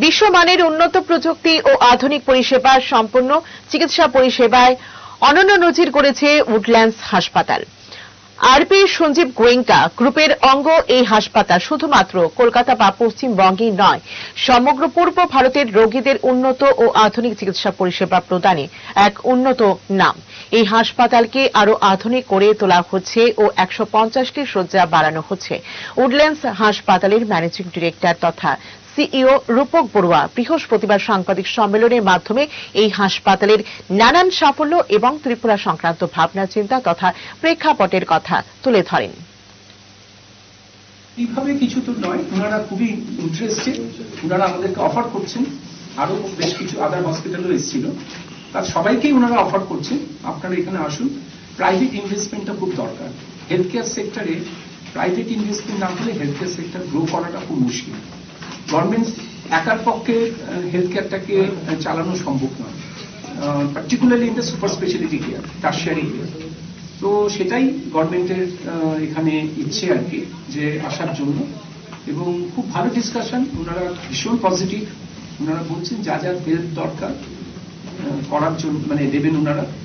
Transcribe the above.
বিশ্বমানের উন্নত প্রযুক্তি ও আধুনিক পরিষেবা সম্পন্ন চিকিৎসা পরিষেবায় অনন্য নজির করেছে উডল্যান্ডস হাসপাতাল। আরপি সঞ্জীব গোয়েঙ্কা গ্রুপের অঙ্গ এই হাসপাতাল শুধুমাত্র কলকাতা বা পশ্চিমবঙ্গেই নয়, সমগ্র পূর্ব ভারতের রোগীদের উন্নত ও আধুনিক চিকিৎসা পরিষেবা প্রদানে এক উন্নত নাম। এই হাসপাতালকে আরো আধুনিক করে তোলা হচ্ছে ও 150টি শয্যা বাড়ানো হচ্ছে। উডল্যান্ডস হাসপাতালের ম্যানেজিং ডিরেক্টর তথা সিইও রূপক বড়ুয়া বৃহস্পতিবার সাংবাদিক সম্মেলনের মাধ্যমে এই হাসপাতালের নানান সাফল্য এবং ত্রিপুরা সংক্রান্ত ভাবনা চিন্তা তথা প্রেক্ষাপটের কথা তুলে ধরেন। এইভাবে কিছু তো নয়, ওনারা খুবই ইন্টারেস্টেড, ওনারা আমাদেরকে অফার করছেন, আরো বেশ কিছু আদার হসপিটালও এসেছিল, তার সবাইকেই ওনারা অফার করছেন আপনারা এখানে আসুন। প্রাইভেট ইনভেস্টমেন্টটা খুব দরকার। হেলথ কেয়ার সেক্টরে প্রাইভেট ইনভেস্টমেন্ট না হলে হেলথ কেয়ার সেক্টর গ্রো করাটা খুব মুশকিল। গভর্নমেন্ট একার পক্ষে হেলথ কেয়ারটাকে চালানো সম্ভব নয়, particularly in the super speciality care, tertiary care. তো সেটাই গভর্নমেন্টের এখানে ইচ্ছে আর কি, যে আসার জন্য। এবং খুব ভালো ডিসকাশন, ওনারা ভীষণ পজিটিভ, ওনারা বলছেন যা যা হেল্প দরকার করার জন্য মানে দেবেন ওনারা।